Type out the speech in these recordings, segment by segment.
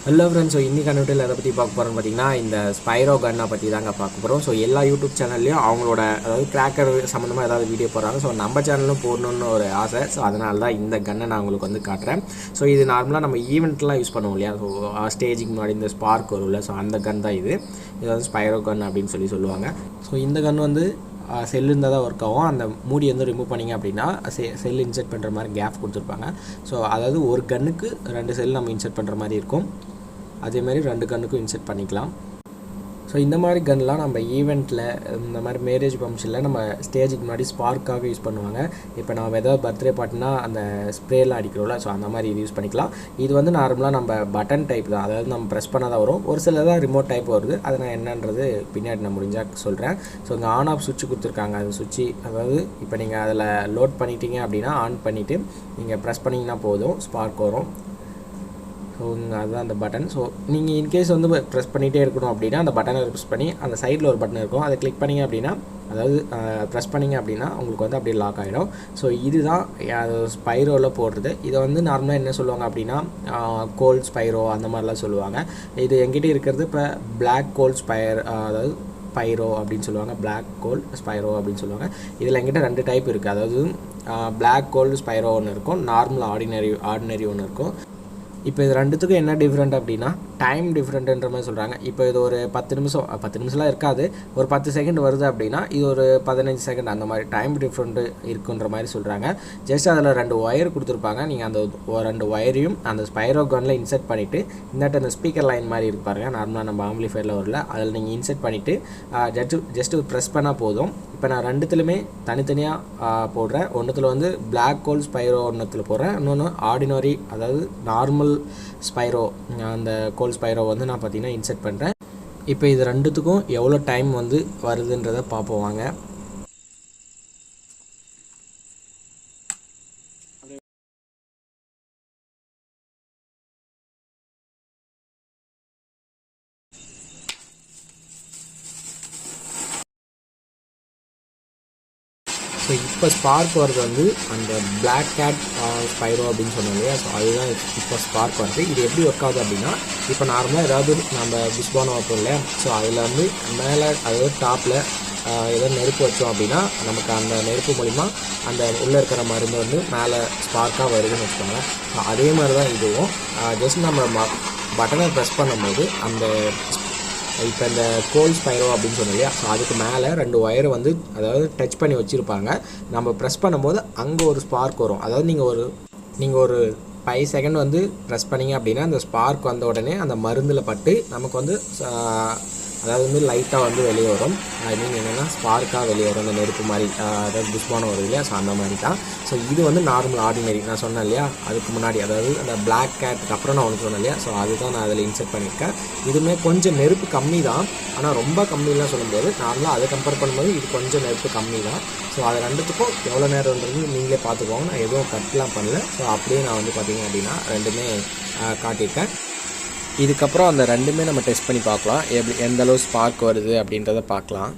Hello friends. So இன்றைக்கி வீட்டில் எதை பற்றி பார்க்க போகிறோன்னு பார்த்தீங்கன்னா இந்த ஸ்பைரோ கன்னை பற்றி தாங்க பார்க்க போகிறோம். ஸோ எல்லா யூடியூப் சேனல்லையும் அவங்களோட அதாவது கிராக்கர் சம்மந்தமாக ஏதாவது வீடியோ போடுறாங்க. ஸோ நம்ம சேனலும் போடணுன்னு ஒரு ஆசை. ஸோ அதனால தான் இந்த கன்னை நான் உங்களுக்கு வந்து காட்டுறேன். ஸோ இது நார்மலாக நம்ம ஈவெண்ட்லாம் யூஸ் பண்ணுவோம் இல்லையா. ஸோ ஸ்டேஜுக்கு முன்னாடி இந்த ஸ்பார்க் வரும்ல. ஸோ அந்த கன் தான் இது வந்து ஸ்பைரோ கன் அப்படின்னு சொல்லுவாங்க. ஸோ இந்த கன் வந்து செல் இருந்தால் தான் ஒர்க் ஆகும். அந்த மூடி வந்து ரிமூவ் பண்ணிங்க அப்படின்னா செல் இன்செர்ட் பண்ணுற மாதிரி கேப் கொடுத்துருப்பாங்க. ஸோ அதாவது ஒரு கன்னுக்கு 2 செல் நம்ம இன்செர்ட் பண்ணுற மாதிரி இருக்கும். அதேமாதிரி 2 கன்னுக்கும் இன்செர்ட் பண்ணிக்கலாம். ஸோ இந்த மாதிரி கன்லாம் நம்ம ஈவெண்ட்டில் இந்த மாதிரி மேரேஜ் ஃபங்க்ஷனில் நம்ம ஸ்டேஜுக்கு முன்னாடி ஸ்பார்க்காக யூஸ் பண்ணுவாங்க. இப்போ நம்ம ஏதாவது பர்த்டே பார்ட்டினா அந்த ஸ்ப்ரேலாம் அடிக்கிறோம்ல. ஸோ அந்த மாதிரி இது யூஸ் பண்ணிக்கலாம். இது வந்து நார்மலாக நம்ம பட்டன் டைப் தான், அதாவது நம்ம ப்ரெஸ் பண்ணால் தான் வரும். ஒரு சில தான் ரிமோட் டைப் வருது. அதை நான் என்னன்றது பின்னாடி நான் முடிஞ்சால் சொல்கிறேன். ஸோ இங்கே ஆன் ஆஃப் சுவிட்ச் கொடுத்துருக்காங்க. அந்த சுவிட்சு அதாவது இப்போ நீங்கள் அதில் லோட் பண்ணிட்டீங்க அப்படின்னா ஆன் பண்ணிவிட்டு நீங்கள் ப்ரெஸ் பண்ணிங்கன்னா போதும், ஸ்பார்க் வரும். ஸோ அதுதான் அந்த பட்டன். ஸோ நீங்கள் இன்கேஸ் வந்து ப்ரெஸ் பண்ணிகிட்டே இருக்கணும் அப்படின்னா அந்த பட்டனை ப்ரெஸ் பண்ணி அந்த சைடில் ஒரு பட்டன் இருக்கும், அதை கிளிக் பண்ணிங்க அப்படின்னா அதாவது ப்ரெஸ் பண்ணிங்க அப்படின்னா உங்களுக்கு வந்து அப்படியே லாக் ஆகிடும். ஸோ இதுதான் ஸ்பைரோவில் போடுறது. இதை வந்து நார்மலாக என்ன சொல்லுவாங்க அப்படின்னா கோல்ட் ஸ்பைரோ அந்த மாதிரிலாம் சொல்லுவாங்க. இது எங்கிட்ட இருக்கிறது இப்போ பிளாக் கோல்ட் அதாவது பைரோ அப்படின்னு சொல்லுவாங்க, பிளாக் கோல்ட் ஸ்பைரோ அப்படின்னு சொல்லுவாங்க. இதில் எங்கிட்ட 2 டைப் இருக்குது. அதாவது பிளாக் கோல்டு ஸ்பைரோ ஒன்று இருக்கும், நார்மல் ஆர்டினரி ஒன்று இருக்கும். இப்போ இது 2த்துக்கும் என்ன டிஃப்ரெண்ட் அப்படின்னா டைம் டிஃப்ரெண்ட்டுன்ற மாதிரி சொல்கிறாங்க. இப்போ இது ஒரு 10 நிமிஷம்லாம் இருக்காது, ஒரு 10 செகண்ட் வருது அப்படின்னா இது ஒரு 15 செகண்ட் அந்த மாதிரி டைம் டிஃப்ரெண்ட்டு இருக்குன்ற மாதிரி சொல்கிறாங்க. ஜஸ்ட் அதில் 2 ஒயர் கொடுத்துருப்பாங்க. நீங்கள் அந்த 2 ஒயரையும் அந்த ஸ்பைரோ கன்னில் இன்செர்ட் பண்ணிவிட்டு இந்தாட்ட அந்த ஸ்பீக்கர் லைன் மாதிரி இருப்பாருங்க, நார்மலாக நம்ம ஆம்பிளிஃபயரில் வரல, அதில் நீங்கள் இன்செர்ட் பண்ணிவிட்டு ஜஸ்ட்டு ப்ரெஸ் பண்ணால் போதும். இப்போ நான் 2த்துலையுமே தனித்தனியாக போடுறேன். ஒன்றுத்தில் வந்து பிளாக் கோல்ட் ஸ்பைரோ ஒன்றுத்தில் போடுறேன், இன்னொன்று ஆர்டினரி அதாவது நார்மல் ஸ்பைரோ அந்த கோல்ட் ஸ்பைரோ வந்து நான் பார்த்தீங்கன்னா இன்செர்ட் பண்ணுறேன். இப்போ இது 2த்துக்கும் எவ்வளோ டைம் வந்து வருதுன்றதை பார்ப்போம் வாங்க. ஸோ இப்போ ஸ்பார்க் வருது வந்து அந்த பிளாக் கேட் ஸ்பைரோ அப்படின்னு சொன்னோம் இல்லையா. ஸோ அதுதான் இப்போ ஸ்பார்க் வருது. இது எப்படி ஒர்க் ஆகுது அப்படின்னா இப்போ நார்மலாக ஏதாவது நம்ம புஷ்பானம் வைப்போம் இல்லையா. ஸோ அதில் வந்து மேலே அதாவது டாப்பில் ஏதாவது நெருப்பு வச்சோம் அப்படின்னா நமக்கு அந்த நெருப்பு மூலிமா அந்த உள்ளே இருக்கிற மருந்து வந்து மேலே ஸ்பார்க்காக வருதுன்னு வச்சுக்கோங்க. ஸோ அதே மாதிரி தான் இதுவும் ஜஸ்ட் நம்ம பட்டனை ப்ரெஸ் பண்ணும்போது அந்த இப்போ இந்த கோல்ட் ஸ்பைரோ அப்படின்னு சொன்னோம் இல்லையா. ஸோ அதுக்கு மேலே 2 ஒயரை வந்து அதாவது டச் பண்ணி வச்சுருப்பாங்க. நம்ம ப்ரெஸ் பண்ணும்போது அங்கே ஒரு ஸ்பார்க் வரும். அதாவது நீங்கள் ஒரு 5 செகண்ட் வந்து ப்ரெஸ் பண்ணிங்க அப்படின்னா அந்த ஸ்பார்க் வந்த உடனே அந்த மருந்தில் பட்டு நமக்கு வந்து அதாவது வந்து லைட்டாக வந்து வெளியே வரும். ஐ மீன் என்னென்னா ஸ்பார்க்காக வெளியே வரும், அந்த நெருப்பு மாதிரி அதாவது புஷ்பானம் வருது இல்லையா. ஸோ அந்த மாதிரி தான். ஸோ இது வந்து நார்மல் ஆர்டினரி நான் சொன்னேன் இல்லையா அதுக்கு முன்னாடி, அதாவது அந்த பிளாக் கேட்டுக்கு அப்புறம் நான் ஒன்று சொன்னேன் இல்லையா. ஸோ அதுதான் நான் அதில் இன்செர்ட் பண்ணியிருக்கேன். இதுவுமே கொஞ்சம் நெருப்பு கம்மி தான், ஆனால் ரொம்ப கம்மிலாம் சொல்ல முடியாது. நார்மலாக அதை கம்பேர் பண்ணும்போது இது கொஞ்சம் நெருப்பு கம்மி தான். ஸோ அது 2த்துக்கும் எவ்வளோ நேரம்ன்றது நீங்களே பார்த்துக்கோங்க. நான் எதுவும் கட்லாம் பண்ணல. ஸோ அப்படியே நான் வந்து பார்த்தீங்க அப்படின்னா 2மே காட்டியிருக்கேன். இதுக்கப்புறம் அந்த 2மே நம்ம டெஸ்ட் பண்ணி பார்க்கலாம், எந்த அளவு ஸ்பார்க் வருது அப்படின்றத பார்க்கலாம்.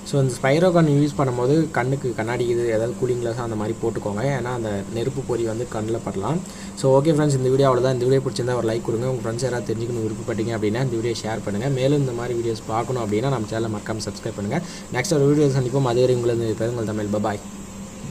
ஸோ இந்த ஸ்பைரோ கன் யூஸ் பண்ணும்போது கண்ணுக்கு கண்ணாடி இது ஏதாவது கூலிங் கிளாஸ் அந்த மாதிரி போட்டுக்கோங்க, ஏன்னா அந்த நெருப்பு பொறி வந்து கண்ணில் படலாம். ஸோ ஓகே ஃப்ரெண்ட்ஸ், இந்த வீடியோ அவ்வளோதான். இந்த வீடியோ பிடிச்சிருந்தா ஒரு லைக் கொடுங்க. உங்கள் ஃப்ரெண்ட்ஸ் யாராவது தெரிஞ்சுக்கணும் விருப்பப்பட்டீங்க அப்படின்னா இந்த வீடியோ ஷேர் பண்ணுங்கள். மேலும் இந்த மாதிரி வீடியோஸ் பார்க்கணும் அப்படின்னா நம்ம சேனலை மறக்காமல் சப்ஸ்கிரைப் பண்ணுங்கள். நெக்ஸ்ட் ஒரு வீடியோ சந்திப்போம். அதுவரை உங்களை தமிழ். பாய்.